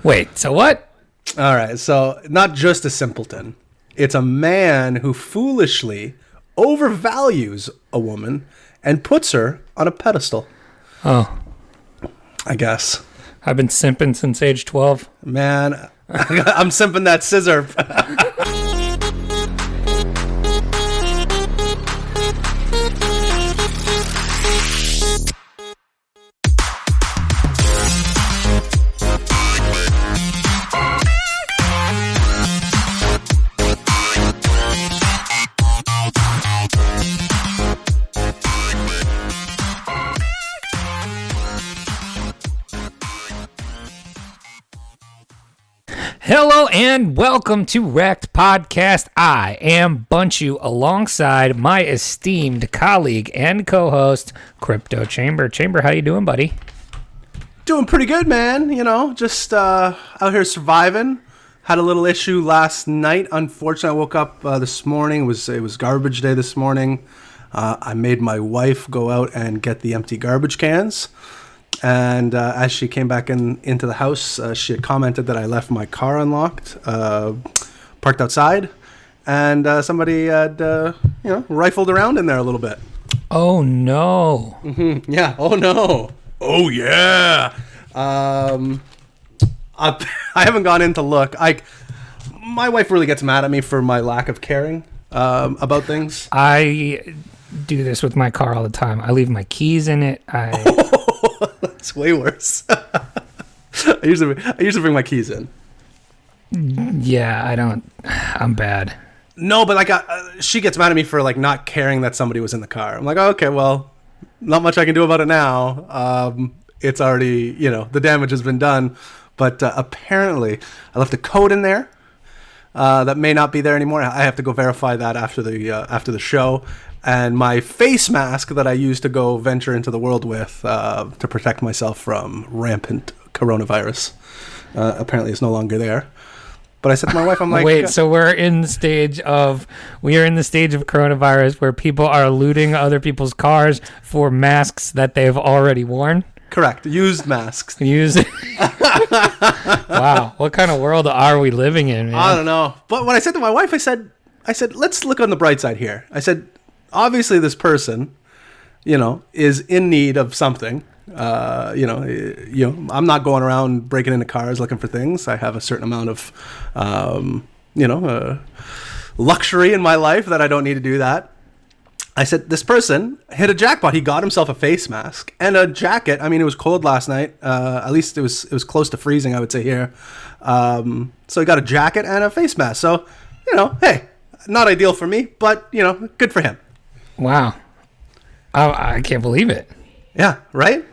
Wait, so what? All right, so not just a simpleton. It's a man who foolishly overvalues a woman and puts her on a pedestal. Oh. I guess. I've been simping since age 12. Man, I'm simping that scissor. Hello and welcome to REKT Podcast. I am Bunchu alongside my esteemed colleague and co-host, Crypto Chamber. Chamber, how you doing, buddy? Doing pretty good, man. You know, just out here surviving. Had a little issue last night. Unfortunately, I woke up this morning. It was garbage day this morning. I made my wife go out and get the empty garbage cans. And as she came back into the house, she had commented that I left my car unlocked, parked outside, and somebody had, rifled around in there a little bit. Oh, no. Mm-hmm. Yeah. Oh, no. Oh, yeah. I haven't gone in to look. My wife really gets mad at me for my lack of caring about things. I do this with my car all the time. I leave my keys in it. That's way worse. I usually bring my keys in. Yeah, I'm bad. No, but she gets mad at me for not caring that somebody was in the car. I'm like, oh, okay, well, not much I can do about it now. It's already, the damage has been done. But apparently, I left a code in there that may not be there anymore. I have to go verify that after the show. And my face mask that I used to go venture into the world with to protect myself from rampant coronavirus apparently is no longer there. But I said to my wife, I'm like... Wait, so we are in the stage of coronavirus where people are looting other people's cars for masks that they've already worn? Correct. Used masks. Wow. What kind of world are we living in, man? I don't know. But when I said to my wife, I said, let's look on the bright side here. I said, obviously this person, is in need of something. I'm not going around breaking into cars looking for things. I have a certain amount of, luxury in my life that I don't need to do that. I said, this person hit a jackpot. He got himself a face mask and a jacket. I mean, it was cold last night. At least it was close to freezing, I would say here. So he got a jacket and a face mask. So, hey, not ideal for me, but, good for him. Wow. I can't believe it. Yeah, right?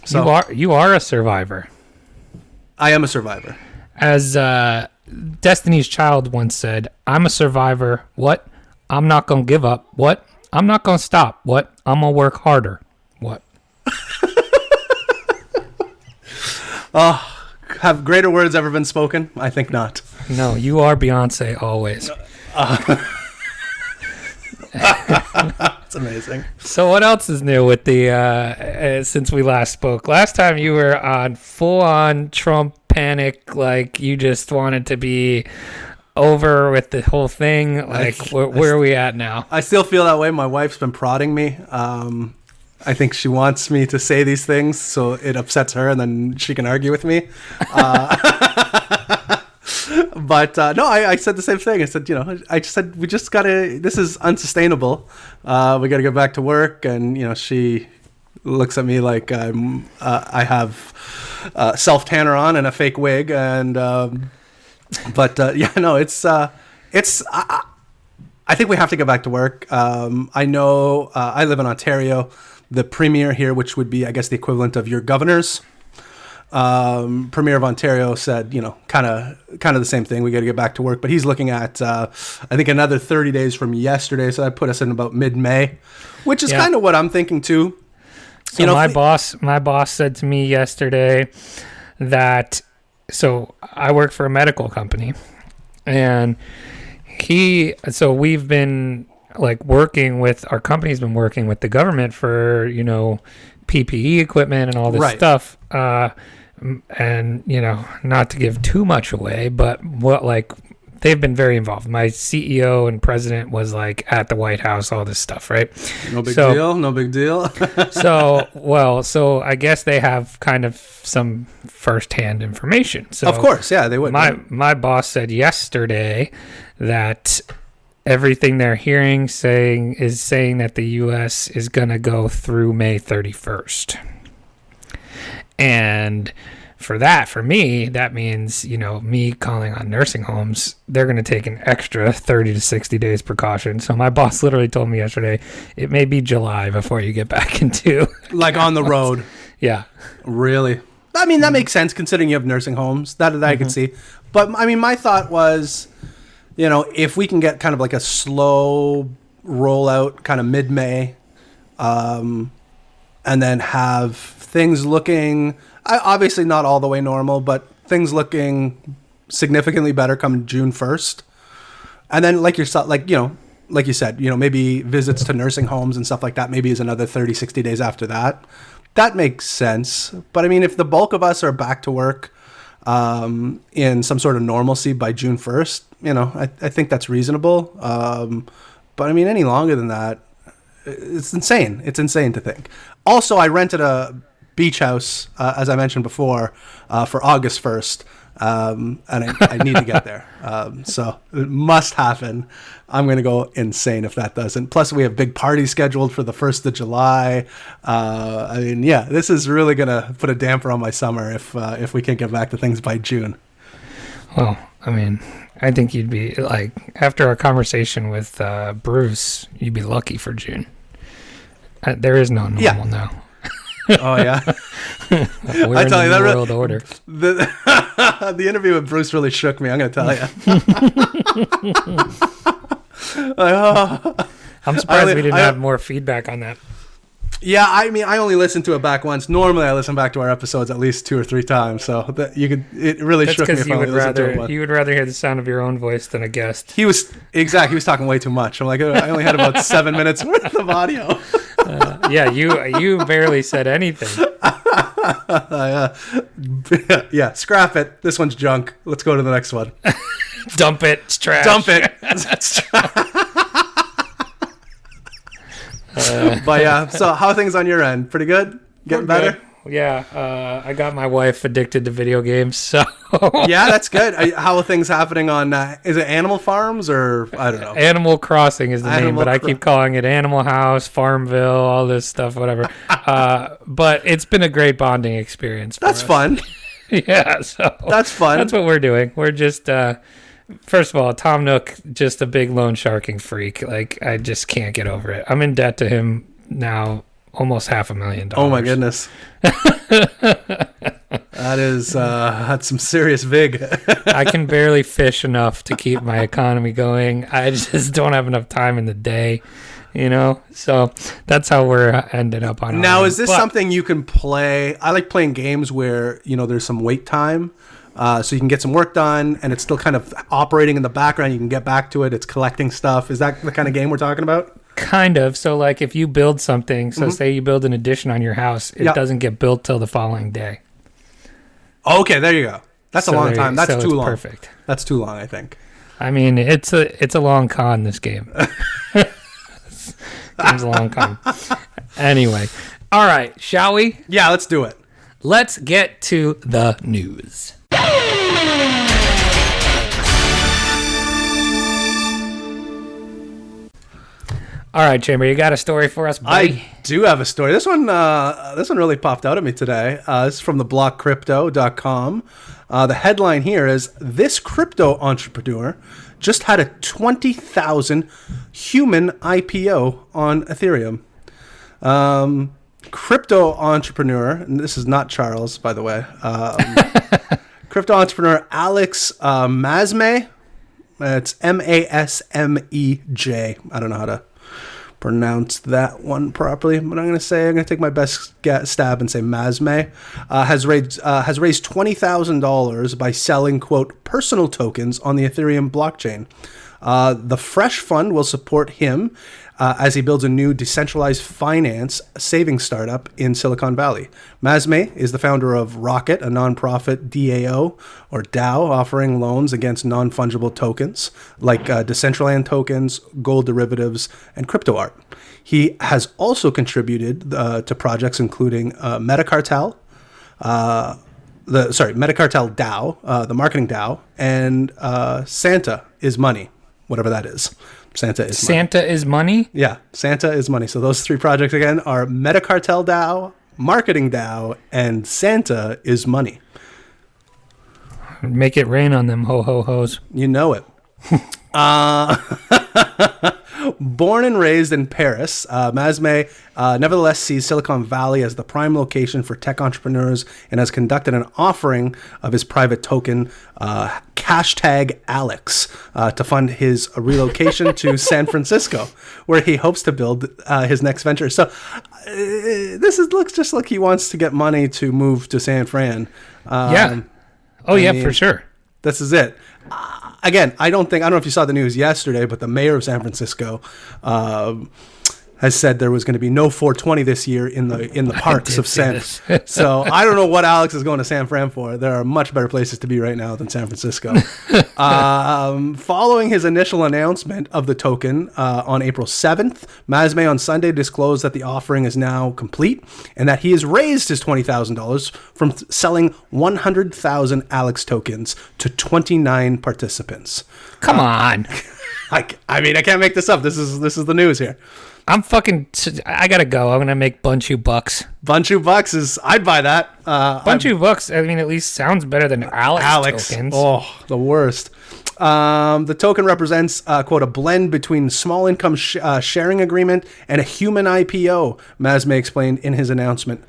So, you are a survivor. I am a survivor. As Destiny's Child once said, I'm a survivor. What? I'm not going to give up. What? I'm not going to stop. What? I'm going to work harder. What? Have greater words ever been spoken? I think not. No, you are Beyonce always. It's amazing. So what else is new with the since we last spoke? Last time you were on full-on Trump panic, like you just wanted to be over with the whole thing. Like, where are we at now? I still feel that way. My wife's been prodding me. I think she wants me to say these things so it upsets her and then she can argue with me. But no, I said the same thing. I said, we just gotta, this is unsustainable. We gotta get back to work. And, she looks at me like I have self-tanner on and a fake wig. And, I think we have to get back to work. I know I live in Ontario. The premier here, which would be, I guess, the equivalent of your governors, Premier of Ontario said, kind of the same thing. We got to get back to work, but he's looking at, I think, another 30 days from yesterday. So that put us in about mid-May, which is kind of what I'm thinking too. So my boss said to me yesterday that, so I work for a medical company, and we've been our company's been working with the government for, PPE equipment and all this stuff. and not to give too much away, but they've been very involved. My CEO and president was at the White House, all this stuff, right? No big deal. No big deal. So I guess they have kind of some firsthand information. So of course, yeah, they would. My boss said yesterday that everything they're hearing saying that the U.S. is going to go through May 31st. And for me, that means, me calling on nursing homes, they're going to take an extra 30 to 60 days precaution. So my boss literally told me yesterday, it may be July before you get back into... on the road. Yeah. Really? I mean, that makes sense considering you have nursing homes. That I can see. But, I mean, my thought was... if we can get kind of a slow rollout kind of mid-May, and then have things looking, obviously not all the way normal, but things looking significantly better come June 1st. And then like you said, maybe visits to nursing homes and stuff like that maybe is another 30, 60 days after that. That makes sense. But I mean, if the bulk of us are back to work, in some sort of normalcy by June 1st, I think that's reasonable. But I mean, any longer than that, it's insane. It's insane to think. Also, I rented a beach house, as I mentioned before, for August 1st. And I need to get there. So it must happen. I'm going to go insane if that doesn't. Plus, we have big parties scheduled for the 1st of July. I mean, yeah, this is really going to put a damper on my summer if we can't get back to things by June. Well, I mean, I think you'd be after our conversation with Bruce, you'd be lucky for June. There is no normal now. Oh yeah, we're I tell you that world order. The interview with Bruce really shook me. I'm going to tell you. I'm surprised we didn't have more feedback on that. Yeah, I mean, I only listened to it back once. Normally, I listen back to our episodes at least 2 or 3 times. So that it really shook me. You would rather hear the sound of your own voice than a guest. He was talking way too much. I'm like, I only had about 7 minutes worth of audio. Yeah, you barely said anything. Yeah, scrap it. This one's junk. Let's go to the next one. Dump it. It's trash. Dump it. It's trash. But yeah, so how are things on your end? Pretty good? Getting better? Good. Yeah, I got my wife addicted to video games, so... Yeah, that's good. How are things happening on, is it Animal Farms or, I don't know? Animal Crossing is the name, but I keep calling it Animal House, Farmville, all this stuff, whatever. But it's been a great bonding experience for us. Fun. Yeah, so... That's fun. That's what we're doing. We're just... First of all, Tom Nook, just a big loan sharking freak. I just can't get over it. I'm in debt to him now, almost $500,000. Oh my goodness. That's some serious vig. I can barely fish enough to keep my economy going. I just don't have enough time in the day, So that's how we're ended up on. Now, is this something you can play? I like playing games where, there's some wait time. So you can get some work done, and it's still kind of operating in the background. You can get back to it. It's collecting stuff. Is that the kind of game we're talking about? Kind of. So, if you build something, say you build an addition on your house, it doesn't get built till the following day. Okay, there you go. That's a long time. That's too long. Perfect. That's too long, I think. I mean, it's a long con, this game. Game's a long con. Anyway. All right, shall we? Yeah, let's do it. Let's get to the news. All right, Chamber, you got a story for us, buddy? I do have a story. This one really popped out at me today. This is from theblockcrypto.com. The headline here is, "This crypto entrepreneur just had a 20,000 human IPO on Ethereum." Crypto entrepreneur, and this is not Charles, by the way. Crypto entrepreneur Alex Masmej. It's Masmej. I don't know how to pronounce that one properly, but I'm going to take my best stab and say Masmej. Has raised $20,000 by selling, quote, personal tokens on the Ethereum blockchain. The Fresh Fund will support him as he builds a new decentralized finance savings startup in Silicon Valley. Mazme is the founder of REKT, a nonprofit DAO or DAO offering loans against non-fungible tokens like Decentraland tokens, gold derivatives, and crypto art. He has also contributed to projects including Metacartel, Metacartel DAO, the marketing DAO, and Santa is Money, whatever that is. Santa is money? Yeah, Santa is money. So those three projects again are Metacartel DAO, Marketing DAO, and Santa is money. Make it rain on them ho-ho-hos. You know it. Born and raised in Paris, Mazme nevertheless sees Silicon Valley as the prime location for tech entrepreneurs and has conducted an offering of his private token, #Alex, to fund his relocation to San Francisco, where he hopes to build his next venture. So looks just like he wants to get money to move to San Fran. Yeah. Oh, I mean, for sure. This is it. Again, I don't know if you saw the news yesterday, but the mayor of San Francisco has said there was going to be no 420 this year in the parks of San. So I don't know what Alex is going to San Fran for. There are much better places to be right now than San Francisco. Following his initial announcement of the token on April 7th, Mazme on Sunday disclosed that the offering is now complete and that he has raised his $20,000 from selling 100,000 Alex tokens to 29 participants. Come on. I mean, I can't make this up. This is the news here. I gotta go. I'm gonna make Bunchu bucks. Bunchu bucks I'd buy that. Bunchu bucks, I mean, at least sounds better than Alex tokens. Oh, the worst. The token represents, quote, a blend between small income sharing agreement and a human IPO, Mazme explained in his announcement.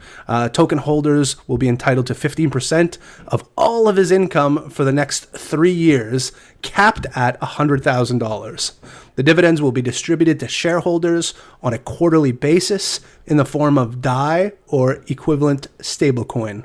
Token holders will be entitled to 15% of all of his income for the next 3 years, capped at $100,000. The dividends will be distributed to shareholders on a quarterly basis in the form of DAI or equivalent stablecoin.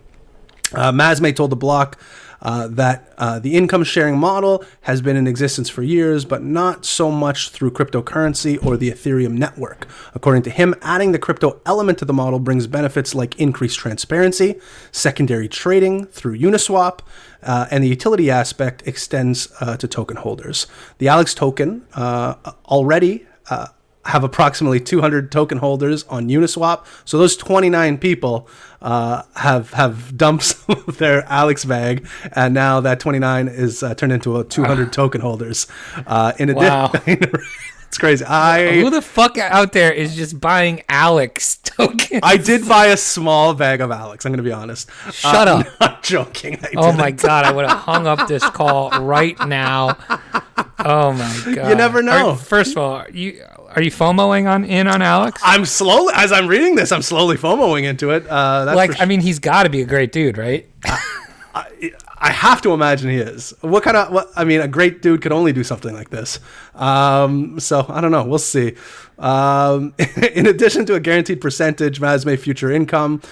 Mazme told the block that the income sharing model has been in existence for years, but not so much through cryptocurrency or the Ethereum network. According to him, adding the crypto element to the model brings benefits like increased transparency, secondary trading through Uniswap, and the utility aspect extends to token holders. The Alex token already have approximately 200 token holders on Uniswap. So those 29 people have dumped some of their Alex bag, and now that 29 is turned into 200 token holders. In addition, wow. It's crazy. Who the fuck out there is just buying Alex tokens? I did buy a small bag of Alex. I'm going to be honest. Shut up. I'm not joking. Oh my God. I would have hung up this call right now. Oh my God. You never know. First of all, are you FOMOing on Alex? As I'm reading this, I'm slowly FOMOing into it. I mean, he's got to be a great dude, right? I have to imagine he is. A great dude could only do something like this. So I don't know. We'll see. In addition to a guaranteed percentage Mazme future income,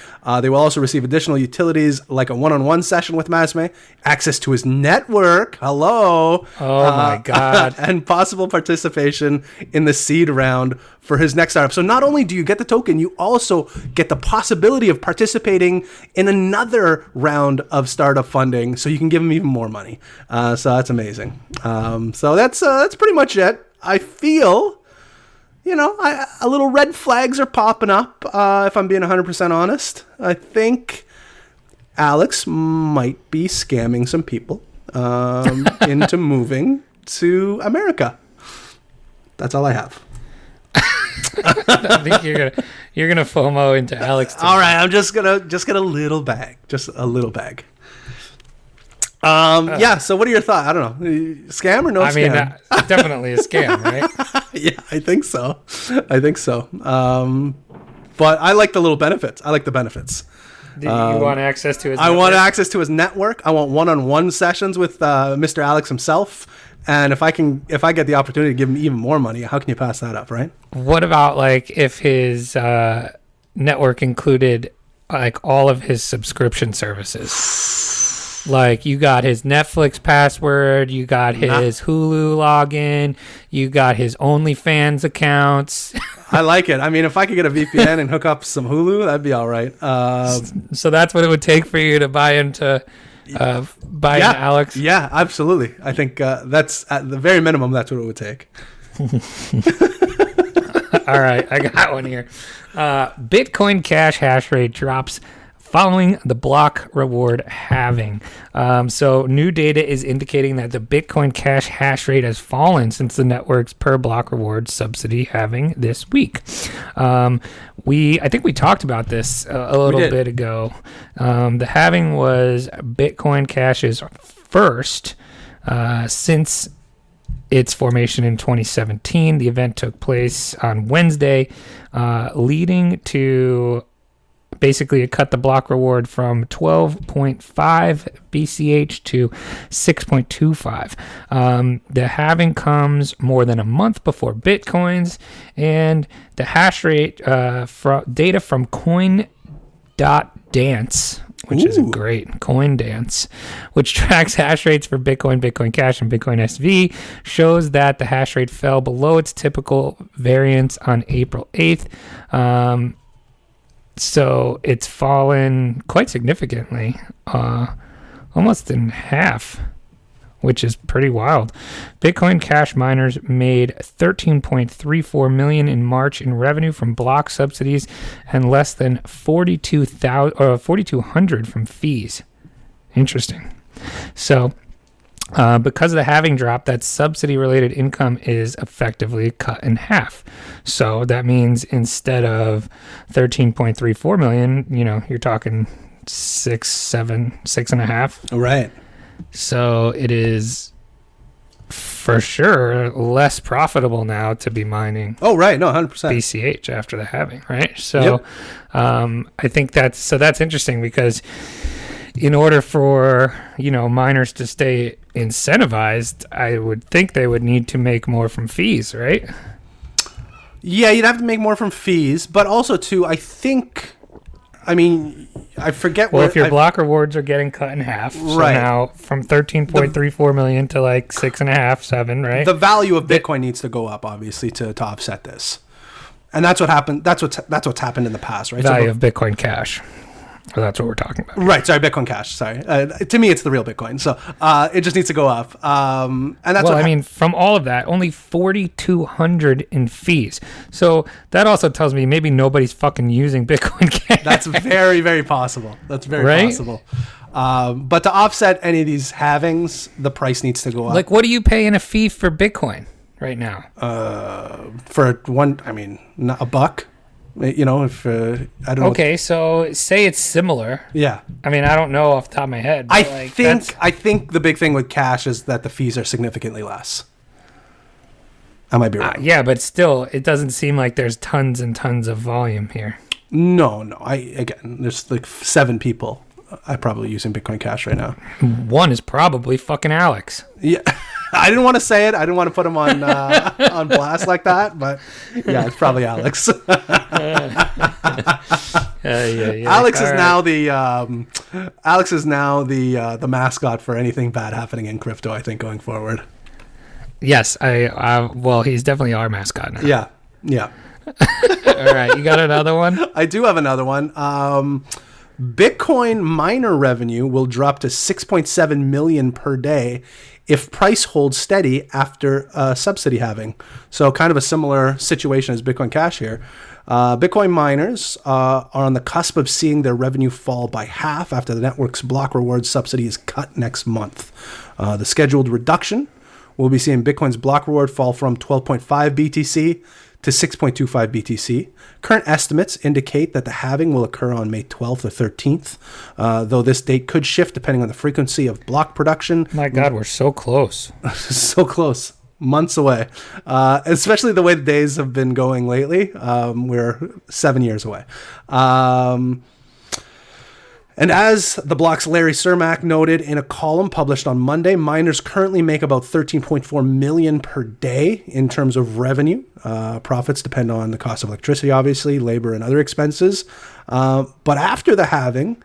they will also receive additional utilities like a one-on-one session with Mazme, access to his network. Hello. Oh my God. And possible participation in the seed round for his next startup. So not only do you get the token, you also get the possibility of participating in another round of startup funding, so you can give him even more money. So that's amazing. So that's pretty much it. I feel, a little red flags are popping up, if I'm being 100% honest. I think Alex might be scamming some people into moving to America. That's all I have. I think you're gonna FOMO into Alex too. All right, I'm just gonna get a little bag. Yeah, so what are your thoughts? I don't know. Scam or no scam? I mean, definitely a scam, right? Yeah, I think so. But I like the little benefits. I like the benefits. Do you want access to his network? I want access to his network. I want one-on-one sessions with Mr. Alex himself. And if I get the opportunity to give him even more money, how can you pass that up, right? What about if his network included all of his subscription services? Like, you got his Netflix password, you got his Hulu login, you got his OnlyFans accounts. I like it. I mean, if I could get a VPN and hook up some Hulu, that'd be all right. So that's what it would take for you to buy into Alex? Yeah, absolutely. I think that's, at the very minimum, that's what it would take. All right, I got one here. Bitcoin Cash hash rate drops following the block reward halving. So new data is indicating that the Bitcoin Cash hash rate has fallen since the network's per block reward subsidy halving this week. I think we talked about this a little bit ago. The halving was Bitcoin Cash's first since its formation in 2017. The event took place on Wednesday, leading to basically it cut the block reward from 12.5 BCH to 6.25. The halving comes more than a month before Bitcoin's, and the hash rate data from Coin.Dance, which is a great CoinDance, which tracks hash rates for Bitcoin, Bitcoin Cash, and Bitcoin SV, shows that the hash rate fell below its typical variance on April 8th. So it's fallen quite significantly, almost in half, which is pretty wild. Bitcoin Cash miners made $13.34 million in March in revenue from block subsidies and less than $4,200 from fees. Interesting. So because of the halving drop, that subsidy-related income is effectively cut in half. So that means instead of $13.34 million, you're talking 6.5. Right. So it is for sure less profitable now to be mining. Oh, right. No, 100%. BCH after the halving, right? So I think that's interesting because in order for, miners to stay incentivized, I would think they would need to make more from fees, right? Yeah, you'd have to make more from fees, but also too, I forget Well, if your block rewards are getting cut in half, so now from 13.34 million to like 6.5, 7, right? The value of Bitcoin needs to go up, obviously, to offset this. And that's what happened. That's what's happened in the past, right? Value of Bitcoin Cash. Well, that's what we're talking about. Right. Sorry, Bitcoin Cash. Sorry. To me, it's the real Bitcoin. So it just needs to go up. And that's from all of that, only $4,200 in fees. So that also tells me maybe nobody's fucking using Bitcoin Cash. That's very, very possible. That's very possible. But to offset any of these halvings, the price needs to go up. Like, what do you pay in a fee for Bitcoin right now? For one, not $1. If I don't know. Okay, so say it's similar. Yeah. I don't know off the top of my head. I think the big thing with cash is that the fees are significantly less. I might be wrong. Yeah, but still, it doesn't seem like there's tons and tons of volume here. No. There's like 7 people I probably using Bitcoin Cash right now. One is probably fucking Alex. Yeah. I didn't want to say it. I didn't want to put him on on blast like that, but yeah, it's probably Alex. Alex is now the mascot for anything bad happening in crypto, I think, going forward. Yes, well, he's definitely our mascot now. Yeah. All right, you got another one? I do have another one. Bitcoin miner revenue will drop to 6.7 million per day if price holds steady after subsidy halving. So kind of a similar situation as Bitcoin Cash here. Bitcoin miners are on the cusp of seeing their revenue fall by half after the network's block reward subsidy is cut next month. The scheduled reduction will be seeing Bitcoin's block reward fall from 12.5 BTC to 6.25 BTC. Current estimates indicate that the halving will occur on May 12th or 13th, though this date could shift depending on the frequency of block production. My God, we're so close. So close. Months away. Especially the way the days have been going lately. We're 7 years away. And as the block's Larry Cermak noted in a column published on Monday, miners currently make about $13.4 million per day in terms of revenue. Profits depend on the cost of electricity, obviously, labor, and other expenses. But after the halving,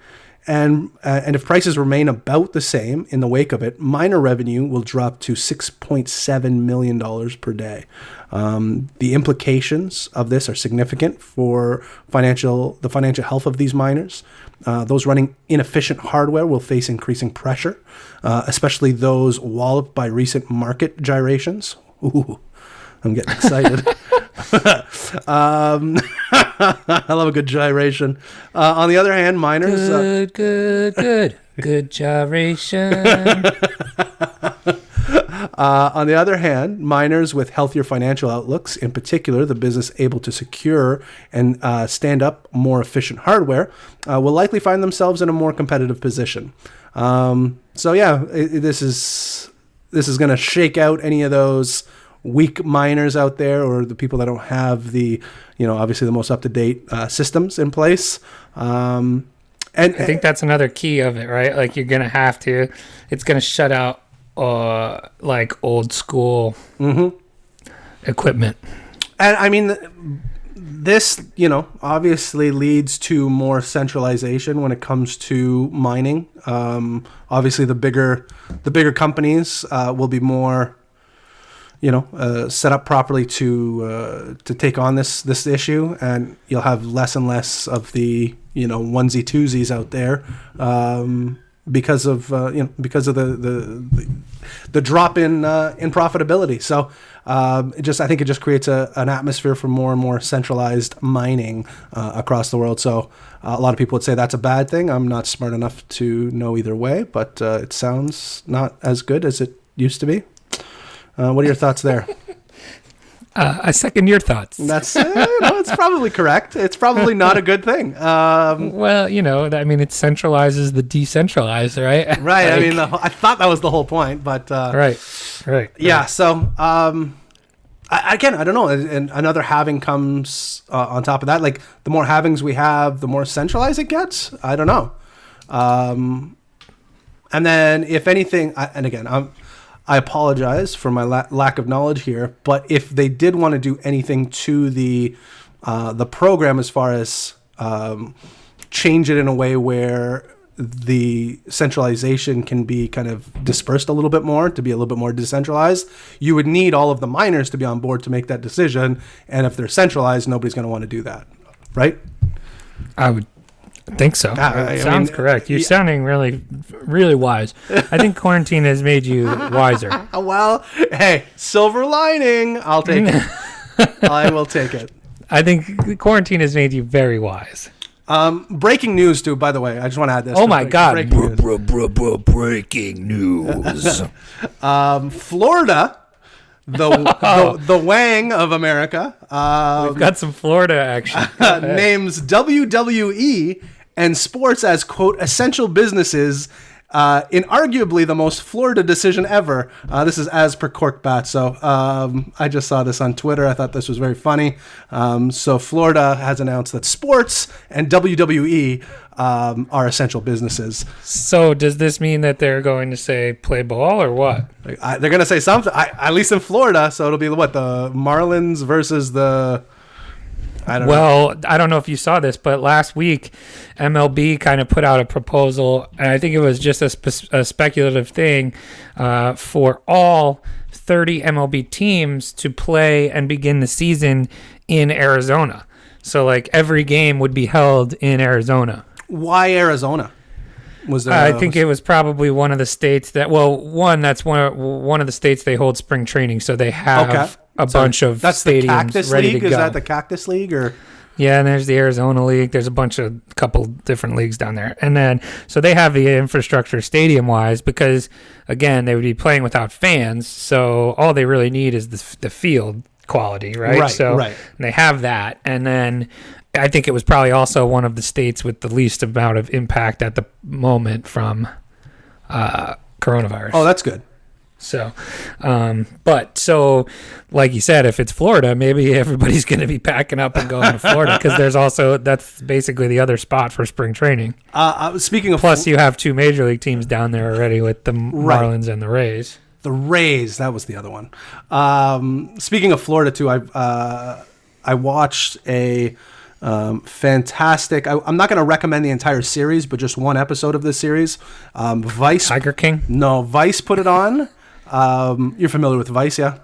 And if prices remain about the same in the wake of it, minor revenue will drop to $6.7 million per day. The implications of this are significant for the financial health of these miners. Those running inefficient hardware will face increasing pressure, especially those walloped by recent market gyrations. Ooh, I'm getting excited. I love a good gyration. On the other hand, miners... Good gyration. On the other hand, miners with healthier financial outlooks, in particular the business able to secure and stand up more efficient hardware, will likely find themselves in a more competitive position. This is going to shake out any of those weak miners out there, or the people that don't have the, obviously the most up-to-date systems in place. And I think that's another key of it, right? Like it's going to shut out like old school equipment. And I mean, this, obviously leads to more centralization when it comes to mining. Obviously the bigger companies will be more set up properly to take on this issue, and you'll have less and less of the onesie twosies out there because of the drop in profitability. So I think it just creates an atmosphere for more and more centralized mining across the world. So a lot of people would say that's a bad thing. I'm not smart enough to know either way, but it sounds not as good as it used to be. What are your thoughts there? I second your thoughts. That's it's probably correct. It's probably not a good thing. It centralizes the decentralized, right? Right. I thought that was the whole point, but right. Yeah. So I don't know. And another halving comes on top of that. Like the more halvings we have, the more centralized it gets. I don't know. And then if anything, I apologize for my lack of knowledge here, but if they did want to do anything to the program as far as change it in a way where the centralization can be kind of dispersed a little bit more, to be a little bit more decentralized, you would need all of the miners to be on board to make that decision. And if they're centralized, nobody's going to want to do that, right? I would think so. Sounds correct. You're sounding really, really wise. I think quarantine has made you wiser. Well, hey, silver lining. I'll take it. I will take it. I think quarantine has made you very wise. Breaking news, too, by the way. I just want to add this. Oh, my God. Breaking news. Florida, the Wang of America. We've got some Florida action. Names WWE and sports as, quote, essential businesses in arguably the most Florida decision ever. This is as per Corkbat. So I just saw this on Twitter. I thought this was very funny. So Florida has announced that sports and WWE are essential businesses. So does this mean that they're going to say play ball or what? They're going to say something, at least in Florida. So it'll be what, the Marlins versus the... I don't know if you saw this, but last week MLB kind of put out a proposal, and I think it was just a speculative thing for all 30 MLB teams to play and begin the season in Arizona. So like every game would be held in Arizona. Why Arizona? I think it was probably one of the states that, that's one of the states they hold spring training, so they have a bunch of stadiums the Cactus ready League? to go. Is that the Cactus League or? Yeah, and there's the Arizona League. There's a couple different leagues down there, and then so they have the infrastructure stadium-wise because again they would be playing without fans, so all they really need is the field quality, right? And they have that, and then I think it was probably also one of the states with the least amount of impact at the moment from coronavirus. Oh, that's good. So, like you said, if it's Florida, maybe everybody's going to be packing up and going to Florida because that's basically the other spot for spring training. Speaking of, plus you have two major league teams down there already with the Marlins and the Rays. The Rays, that was the other one. Speaking of Florida too, I watched a Fantastic. I'm not going to recommend the entire series, but just one episode of this series. Vice. Tiger King? No, Vice put it on. You're familiar with Vice, yeah?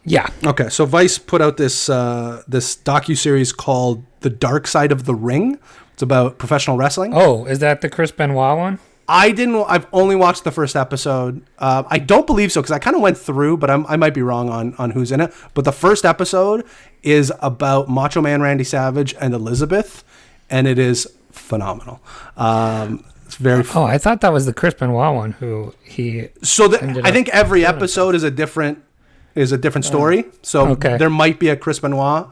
Yeah. Okay, so Vice put out this docuseries called The Dark Side of the Ring. It's about professional wrestling. Oh, is that the Chris Benoit one? I've only watched the first episode. I don't believe so because I kind of went through, but I might be wrong on who's in it. But the first episode is about Macho Man Randy Savage and Elizabeth, and it is phenomenal. It's very. I thought that was the Chris Benoit one. Who he? So I think every episode is a different story. So there might be a Chris Benoit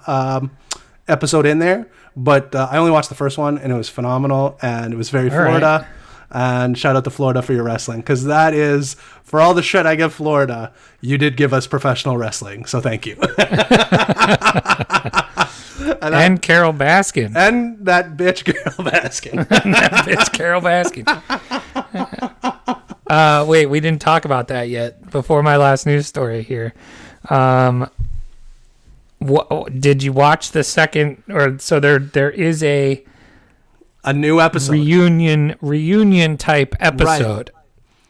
episode in there, but I only watched the first one, and it was phenomenal, and it was very Florida. Right. And shout out to Florida for your wrestling, because that is, for all the shit I give Florida, you did give us professional wrestling, so thank you. and Carol Baskin. And that bitch Carol Baskin. Wait, we didn't talk about that yet before my last news story here. Did you watch the second, or so there is a new episode, reunion type episode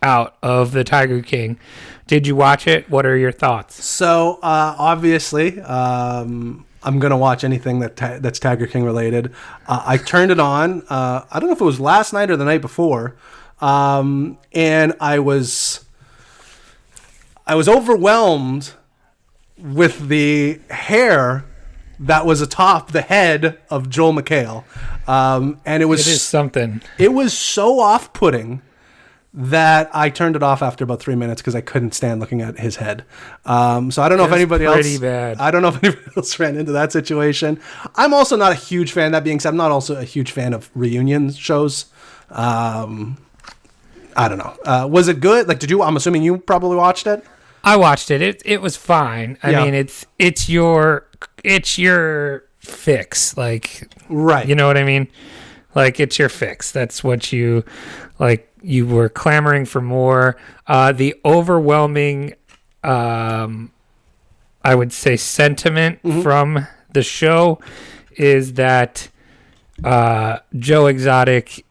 out of the Tiger King. Did you watch it? What are your thoughts? So obviously, I'm gonna watch anything that's Tiger King related. I turned it on. I don't know if it was last night or the night before, and I was overwhelmed with the hair that was atop the head of Joel McHale. And it is something. It was so off-putting that I turned it off after about 3 minutes because I couldn't stand looking at his head. So I don't know if anybody else. Bad. I don't know if anybody else ran into that situation. I'm also not a huge fan. That being said, I'm not also a huge fan of reunion shows. I don't know. Was it good? Like, I'm assuming you probably watched it. I watched it. It was fine. I mean, it's your fix, like, right? You know what I mean? Like, it's your fix. That's what you like. You were clamoring for more. The overwhelming, I would say, sentiment from the show is that Joe Exotic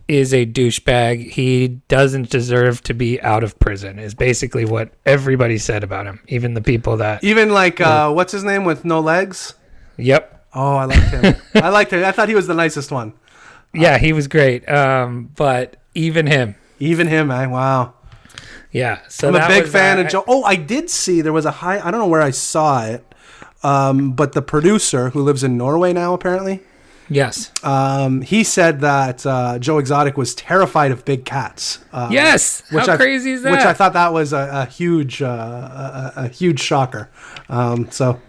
is a douchebag. He doesn't deserve to be out of prison, is basically what everybody said about him. Even the people that... Even like, what's his name with no legs? Yep. Oh, I liked him. I thought he was the nicest one. Yeah, he was great. But even him. Wow. Yeah. So I'm a big fan of Joe. Oh, I did see there was I don't know where I saw it, but the producer who lives in Norway now, apparently. Yes. He said that Joe Exotic was terrified of big cats. Yes. How crazy is that? Which I thought that was a huge shocker. So,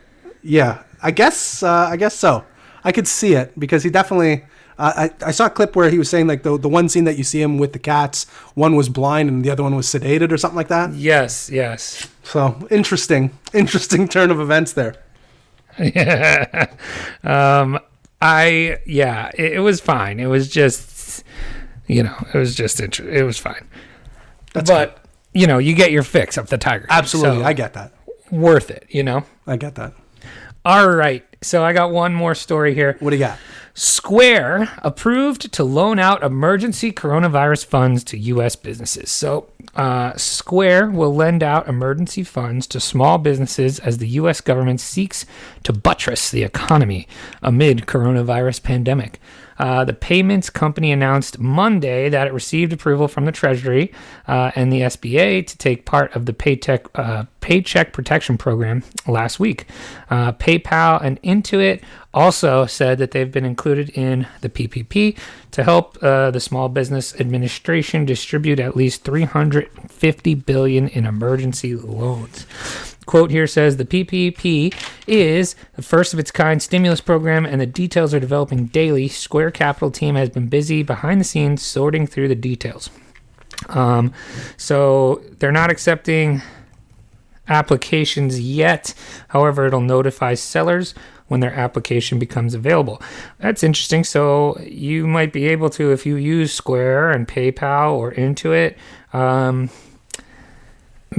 yeah, I guess so. I could see it because he definitely. I saw a clip where he was saying like the one scene that you see him with the cats, one was blind and the other one was sedated or something like that. Yes. So interesting turn of events there. Yeah. It was fine. It was just, it was fine. But, you get your fix of the Tiger King. Absolutely. So I get that. Worth it, I get that. All right. So I got one more story here. What do you got? Square approved to loan out emergency coronavirus funds to U.S. businesses. So Square will lend out emergency funds to small businesses as the U.S. government seeks to buttress the economy amid coronavirus pandemic. The payments company announced Monday that it received approval from the Treasury and the SBA to take part of the Paycheck Protection Program last week. PayPal and Intuit also said that they've been included in the PPP to help the Small Business Administration distribute at least $350 billion in emergency loans. Quote here says the PPP is the first of its kind stimulus program and the details are developing daily. Square Capital team has been busy behind the scenes sorting through the details. So they're not accepting applications yet. However, it'll notify sellers when their application becomes available. That's interesting. So you might be able to, if you use Square and PayPal or Intuit,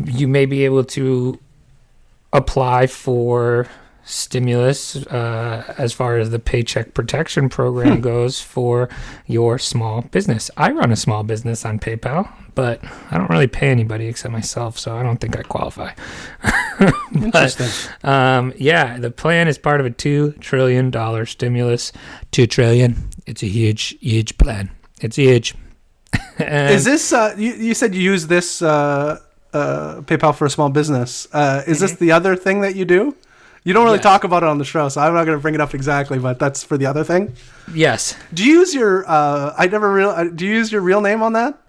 you may be able to apply for stimulus as far as the Paycheck Protection Program goes for your small business. I run a small business on PayPal, but I don't really pay anybody except myself, so I don't think I qualify. Interesting. Yeah, the plan is part of a $2 trillion stimulus. $2 trillion. It's a huge, huge plan. It's huge. Is this, you said you use this PayPal for a small business. Is this the other thing that you do? You don't really talk about it on the show, so I'm not going to bring it up exactly, but that's for the other thing? Yes. Do you use your, do you use your real name on that?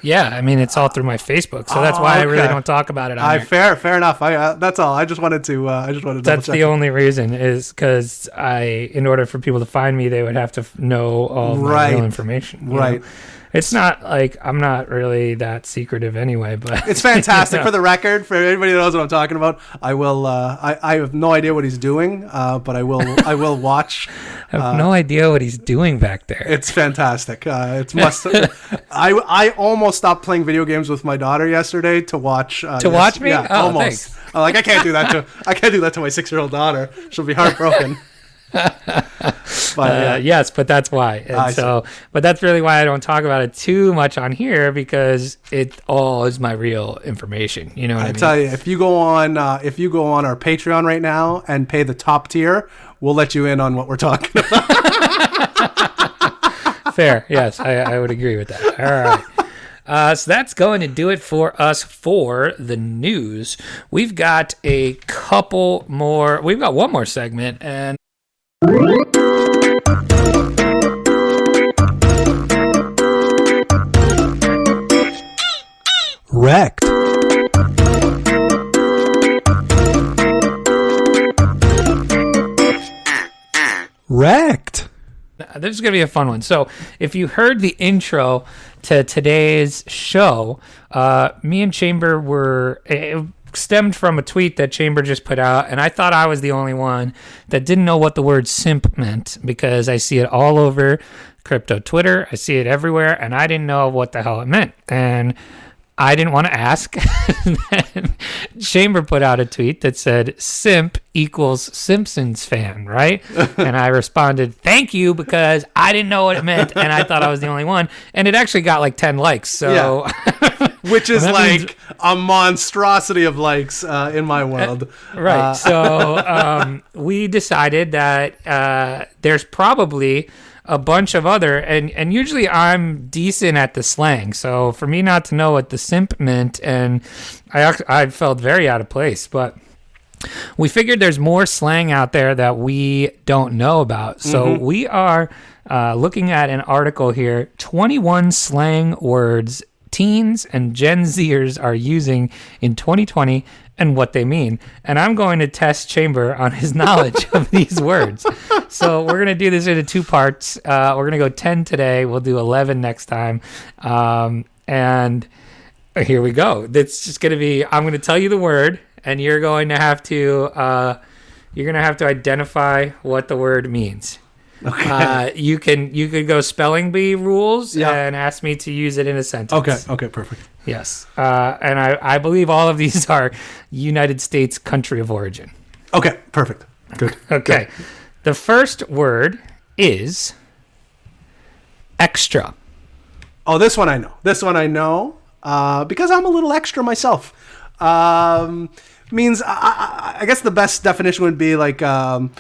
Yeah, I mean, it's all through my Facebook, so that's why I really don't talk about it on there. Fair enough. That's all. I just wanted to That's the only reason, is because in order for people to find me, they would have to know all of my real information. Right. Know? It's not like I'm not really that secretive anyway, but it's fantastic. For the record, for everybody that knows what I'm talking about, I will. I have no idea what he's doing, but I will watch. I have no idea what he's doing back there. It's fantastic. It's must. I almost stopped playing video games with my daughter yesterday to watch. Watch me? Yeah, oh, almost. Thanks. I can't do that to my 6-year-old daughter. She'll be heartbroken. But, yes, but that's why. And but that's really why I don't talk about it too much on here, because it all is my real information. You know what I mean? Tell you, if you go on our Patreon right now and pay the top tier, we'll let you in on what we're talking about. Fair. Yes, I would agree with that. All right. So that's going to do it for us for the news. We've got a couple more. We've got one more segment, and REKT. REKT. This is going to be a fun one. So if you heard the intro to today's show, me and Chamber it stemmed from a tweet that Chamber just put out, and I thought I was the only one that didn't know what the word simp meant, because I see it all over crypto Twitter. I see it everywhere, and I didn't know what the hell it meant. And I didn't want to ask. Then Chamber put out a tweet that said, simp equals Simpsons fan, right? And I responded, thank you, because I didn't know what it meant, and I thought I was the only one. And it actually got like 10 likes. So, which is like a monstrosity of likes in my world. Right. So we decided that there's probably a bunch of other, and usually I'm decent at the slang, so for me not to know what the simp meant, and I felt very out of place, but we figured there's more slang out there that we don't know about. So we are looking at an article here, 21 slang words teens and Gen Zers are using in 2020 and what they mean. And I'm going to test Chamber on his knowledge of these words. So we're going to do this into 2 parts. We're going to go 10 today. We'll do 11 next time. And here we go. It's just going to be, I'm going to tell you the word, and you're going to have to identify what the word means. Okay. You could go spelling bee rules and ask me to use it in a sentence. Okay, perfect. Yes. And I believe all of these are United States country of origin. Okay, perfect. Good. Okay. Good. The first word is extra. Oh, this one I know. Because I'm a little extra myself. Means, I guess the best definition would be like a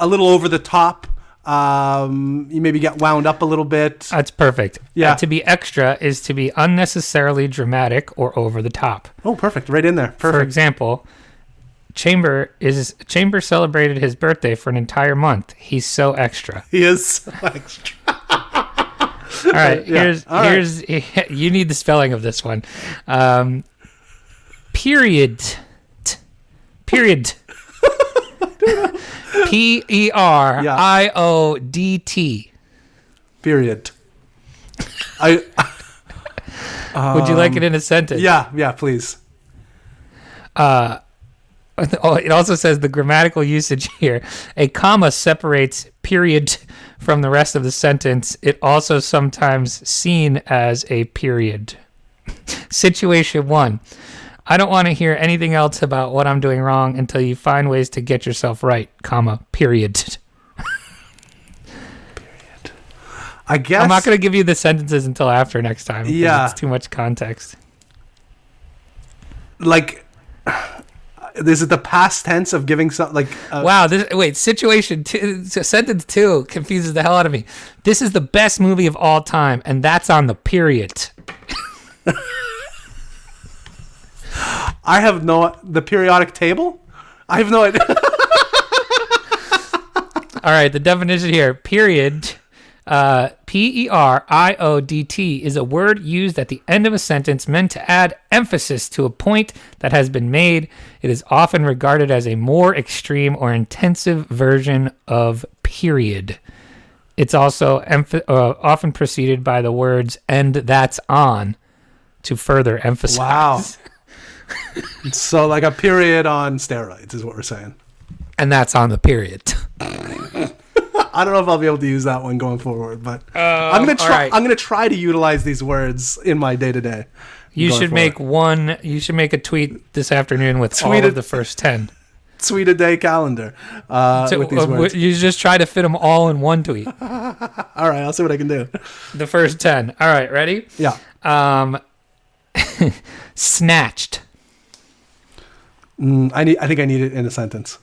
little over the top. You maybe get wound up a little bit. That's perfect. Yeah. To be extra is to be unnecessarily dramatic or over the top. Oh, perfect. Right in there. Perfect. For example, Chamber celebrated his birthday for an entire month. He's so extra. He is so extra. All right. Here's you need the spelling of this one. Period. Period. Period. Would you like it in a sentence? Yeah, please. It also says the grammatical usage here. A comma separates period from the rest of the sentence. It also sometimes seen as a period. Situation 1. I don't want to hear anything else about what I'm doing wrong until you find ways to get yourself right, comma, period. I guess I'm not going to give you the sentences until after next time. Yeah. It's too much context. Like, is it the past tense of giving something like? Wow. Situation two, sentence 2 confuses the hell out of me. This is the best movie of all time, and that's on the period. I have the periodic table. I have no idea. All right. The definition here: period. Period is a word used at the end of a sentence meant to add emphasis to a point that has been made. It is often regarded as a more extreme or intensive version of period. It's also often preceded by the words "and that's on" to further emphasize. Wow. So like a period on steroids is what we're saying. And that's on the period. I don't know if I'll be able to use that one going forward, but I'm gonna try. Right. I'm gonna try to utilize these words in my day to day. You should make a tweet this afternoon with all of the first 10. Tweet a day calendar with these words. You just try to fit them all in one tweet. All right, I'll see what I can do. The first 10. All right, ready? Yeah. Snatched. I think I need it in a sentence.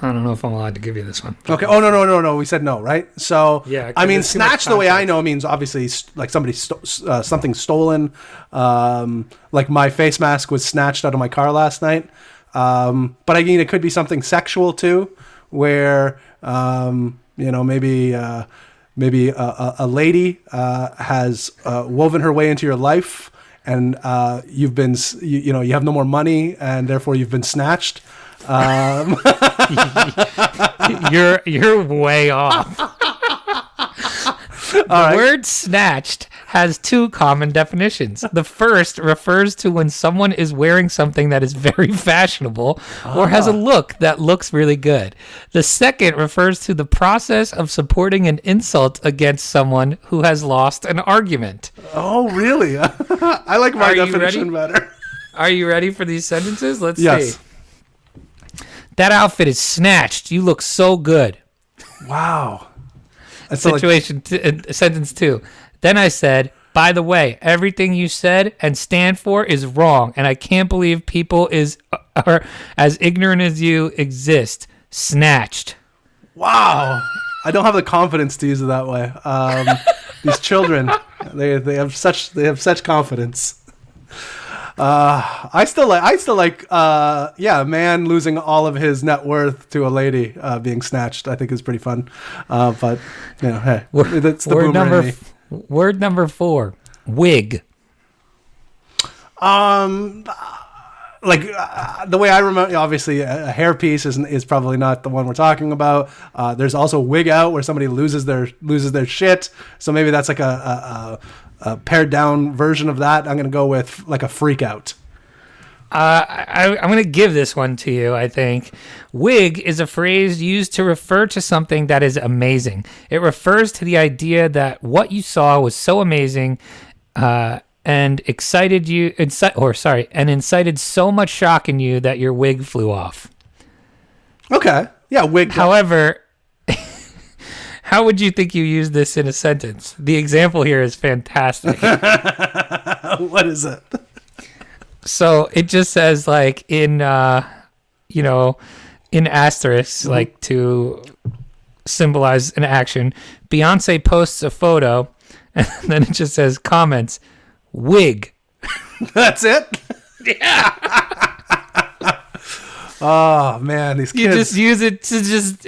I don't know if I'm allowed to give you this one. Okay. Oh no. We said no, right? So yeah. I mean, snatch the way I know means obviously like somebody something stolen. Like my face mask was snatched out of my car last night. But I mean, it could be something sexual too, where maybe a lady has woven her way into your life, and you've been you have no more money, and therefore you've been snatched. You're way off. The word snatched has 2 common definitions. The first refers to when someone is wearing something that is very fashionable or has a look that looks really good. The second refers to the process of supporting an insult against someone who has lost an argument. Oh, really? I like my definition better. Are you ready for these sentences? Let's see. That outfit is snatched. You look so good. Wow. Sentence 2. Then I said, by the way, everything you said and stand for is wrong, and I can't believe people are as ignorant as you exist. Snatched. Wow. I don't have the confidence to use it that way. These children, they have such confidence. I still like a man losing all of his net worth to a lady being snatched. I think is pretty fun. But hey, that's the boomer in me. Word number 4, wig. The way I remember, obviously a hairpiece is probably not the one we're talking about. There's also wig out where somebody loses their shit. So maybe that's like a pared down version of that. I'm going to go with like a freak out. I'm going to give this one to you, I think. Wig is a phrase used to refer to something that is amazing. It refers to the idea that what you saw was so amazing and incited so much shock in you that your wig flew off. Okay. Yeah, wig. However, how would you think you use this in a sentence? The example here is fantastic. What is it? So it just says like in asterisk, like to symbolize an action. Beyonce posts a photo, and then it just says comments, wig. That's it? Yeah. Oh man, these kids. You just use it to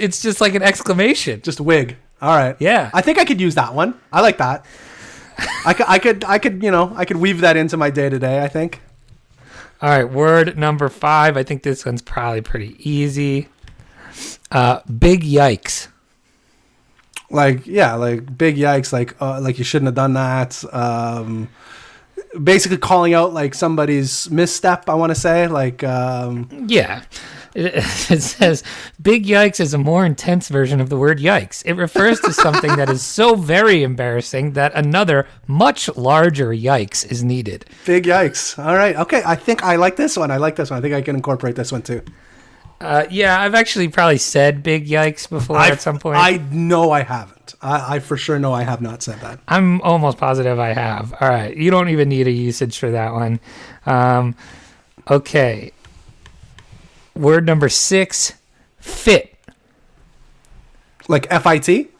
it's just like an exclamation. Just wig. All right. Yeah. I think I could use that one. I like that. I could weave that into my day to day, I think. All right, word number 5. I think this one's probably pretty easy. Big yikes. Like big yikes. Like you shouldn't have done that. Basically calling out like somebody's misstep. I want to say yeah. It says, big yikes is a more intense version of the word yikes. It refers to something that is so very embarrassing that another, much larger yikes is needed. Big yikes. All right. Okay. I think I like this one. I think I can incorporate this one too. Yeah, I've actually probably said big yikes before at some point. I know I haven't. I for sure know I have not said that. I'm almost positive I have. All right. You don't even need a usage for that one. Okay. Word number 6, fit. Like FIT?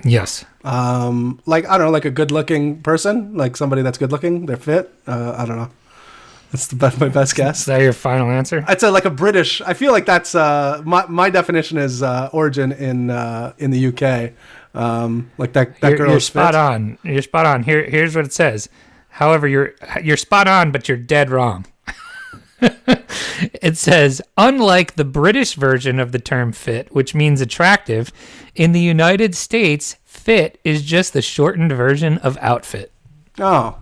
Yes. Like, I don't know, like a good-looking person, like somebody that's good-looking, they're fit. I don't know. That's my best guess. Is that your final answer? I'd say like a British. I feel like that's my definition is origin in the UK. Like that girl. You're is spot fit. on. You're spot on. Here's what it says. However, you're spot on, but you're dead wrong. It says, unlike the British version of the term fit, which means attractive, in the United States, fit is just the shortened version of outfit. Oh,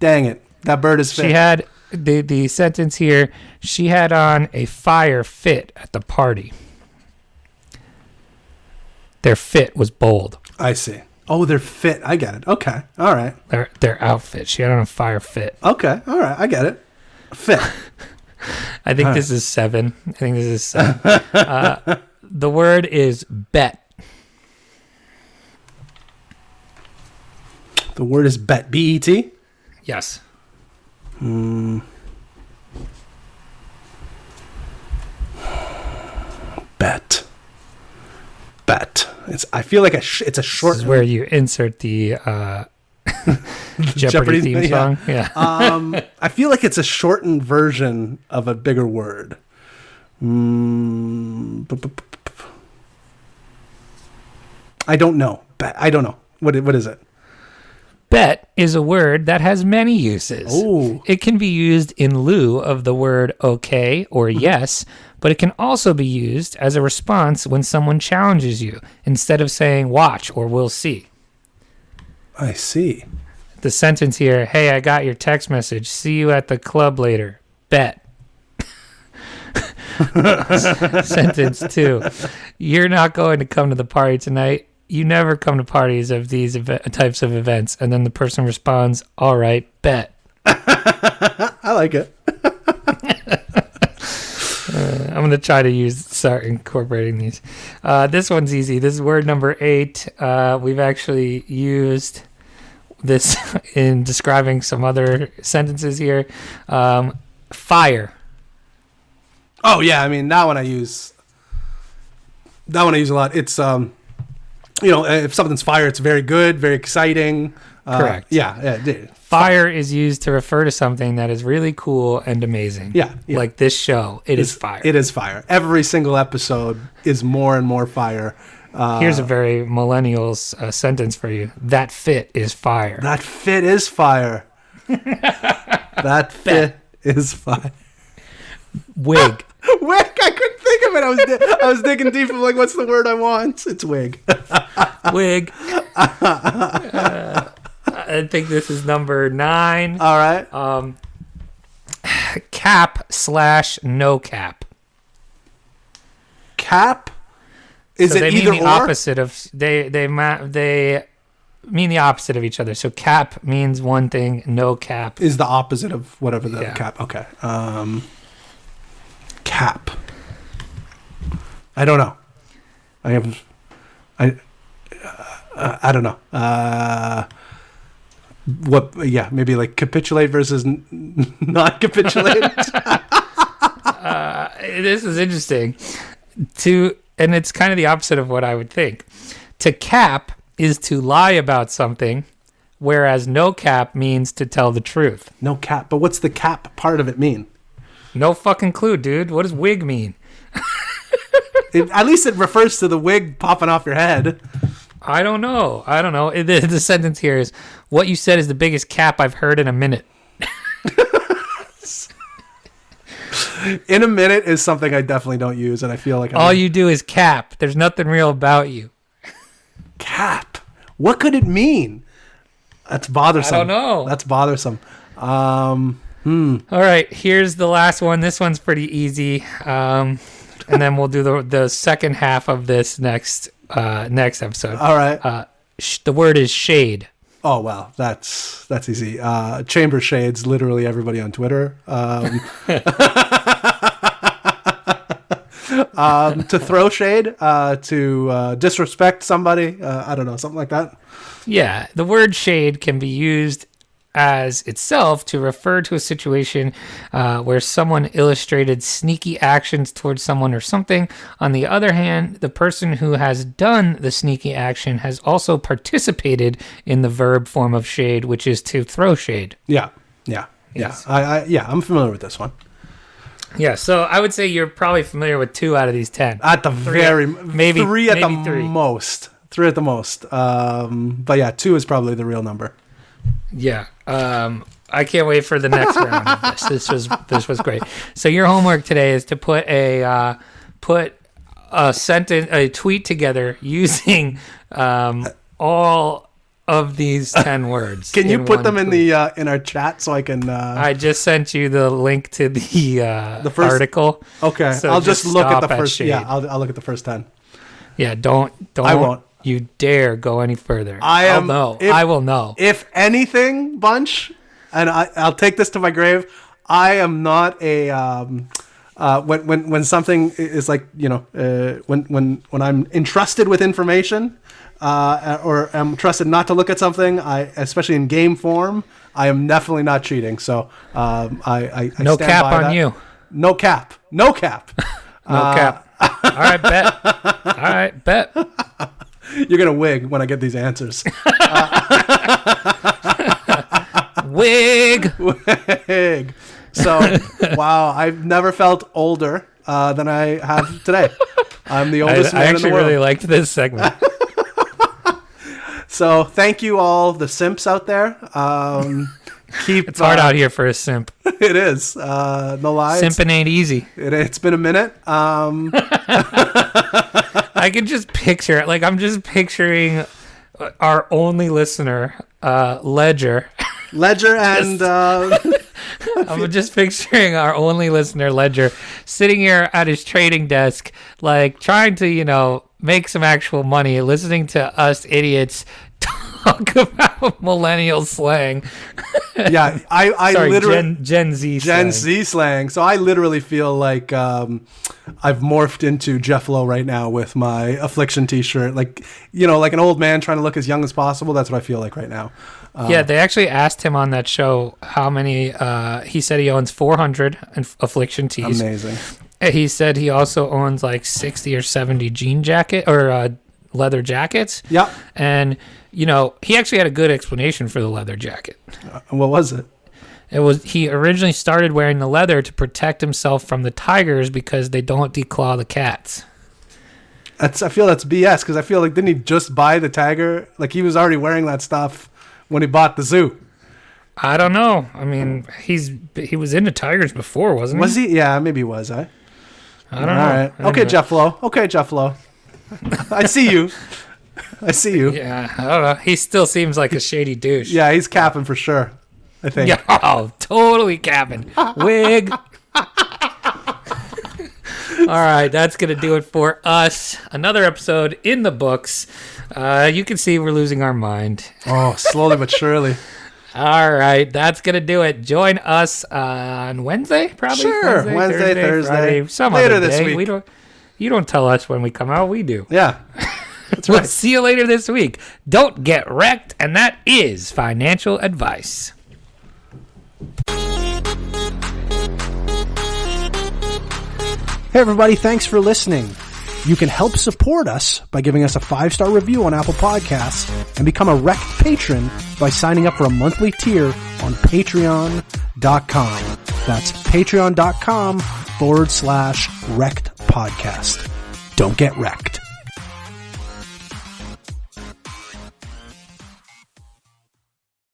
dang it! That bird is fit. She had the sentence here. She had on a fire fit at the party. Their fit was bold. I see. Oh, they're fit. I get it. Okay. All right. Their outfit. She had on a fire fit. Okay. All right. I get it. Fit. I think this is 7. I think this is 7. The word is bet. The word is bet. B-E-T? Yes. Bet. Bet. I feel like it's a short. This is where you insert the Jeopardy theme song. Yeah. I feel like it's a shortened version of a bigger word. I don't know. I don't know. What is it? Bet is a word that has many uses. Oh. It can be used in lieu of the word okay or yes, but it can also be used as a response when someone challenges you, instead of saying watch or we'll see. I see. The sentence here, hey, I got your text message. See you at the club later. Bet. Sentence 2, you're not going to come to the party tonight. You never come to parties of these types of events. And then the person responds, all right, bet. I like it. I'm going to try to start incorporating these. This one's easy. This is word number 8. We've actually used this in describing some other sentences here. Fire. Oh yeah, I mean that one I use a lot. It's if something's fire, it's very good, very exciting. Correct. Yeah. Dude. Fire is used to refer to something that is really cool and amazing. Yeah. Like this show, it is fire. It is fire. Every single episode is more and more fire. Here's a very millennials sentence for you. That fit is fire. That fit is fire. That fit is fire. Wig. Wig. I couldn't think of it. I was digging deep. I'm like, what's the word I want? It's wig. Wig. I think this is number 9. All right. Cap/no cap. Cap. Is so it they either mean the or? opposite of they mean the opposite of each other. So cap means one thing, no cap is the opposite of whatever the Yeah. cap. Okay. Cap. I don't know. I don't know. What? Yeah, maybe like capitulate versus not capitulate. This is interesting. And it's kind of the opposite of what I would think. To cap is to lie about something, whereas no cap means to tell the truth. No cap. But what's the cap part of it mean? No fucking clue, dude. What does wig mean? At least it refers to the wig popping off your head. I don't know. The sentence here is, what you said is the biggest cap I've heard in a minute. In a minute is something I definitely don't use, and I feel like all you do is cap. There's nothing real about you. Cap. What could it mean? That's bothersome. I don't know. That's bothersome. All right, here's the last one. This one's pretty easy. And then we'll do the second half of this next episode. All right. The word is shade. Oh, wow. That's easy. Chamber shades, literally everybody on Twitter. To throw shade, to disrespect somebody. I don't know, something like that. Yeah, the word shade can be used as itself to refer to a situation where someone illustrated sneaky actions towards someone or something. On the other hand, the person who has done the sneaky action has also participated in the verb form of shade, which is to throw shade. Yeah. Yes. I'm familiar with this one. Yeah, so I would say you're probably familiar with 2 out of these 10. At the maybe 3 at the three. most. 3 at the most. But yeah, 2 is probably the real number. Yeah. I can't wait for the next round of this. This was great. So your homework today is to put a tweet together using all of these 10 words. Can you put them in in our chat so I can? I just sent you the link to the first article. Okay, so I'll just look at the first. shade. Yeah, I'll look at the first 10. Yeah, don't. I won't. You dare go any further. I will know. If anything, Bunch, and I'll take this to my grave. I am not a when something is like, when I'm entrusted with information, or I'm trusted not to look at something, especially in game form, I am definitely not cheating. So I no stand cap by on that. you. No cap. No cap. All right, bet. You're gonna wig when I get these answers. Wig. So, wow, I've never felt older than I have today. I'm the oldest man in the world. I actually really liked this segment. So, thank you all, the simps out there. It's hard out here for a simp. It is. No lie. Simping ain't easy. It's been a minute. I can just picture it. Like, I'm just picturing our only listener, Ledger. And I'm just picturing our only listener, Ledger, sitting here at his trading desk, like trying to, make some actual money, listening to us idiots talk about millennial slang. Yeah, I Sorry, literally Gen Z slang. So I literally feel like I've morphed into Jeff Lowe right now with my Affliction t-shirt. Like, like an old man trying to look as young as possible. That's what I feel like right now. Yeah, they actually asked him on that show how many. He said he owns 400 Affliction tees. Amazing. He said he also owns like 60 or 70 jean jacket or leather jackets. Yeah. And he actually had a good explanation for the leather jacket. What was it? He originally started wearing the leather to protect himself from the tigers because they don't declaw the cats. I feel that's BS, because I feel like, didn't he just buy the tiger? Like, he was already wearing that stuff when he bought the zoo. I don't know. I mean, he was into tigers before, wasn't he? Was he? Yeah, maybe he was. I don't know. All right. Okay, Jeff Lowe. I see you. Yeah, I don't know. He still seems like a shady douche. Yeah, he's capping for sure, I think. Yeah, totally capping. Wig. All right, that's going to do it for us. Another episode in the books. You can see we're losing our mind. Oh, slowly but surely. All right, that's going to do it. Join us on Wednesday, probably? Sure, Wednesday, Thursday. Friday, some later other this day. week. You don't tell us when we come out, we do. Yeah, that's We'll right. see you later this week. Don't get wrecked, and that is financial advice. Hey everybody, thanks for listening. You can help support us by giving us a 5-star review on Apple Podcasts and become a REKT patron by signing up for a monthly tier on patreon.com. That's patreon.com/REKT podcast. Don't get wrecked.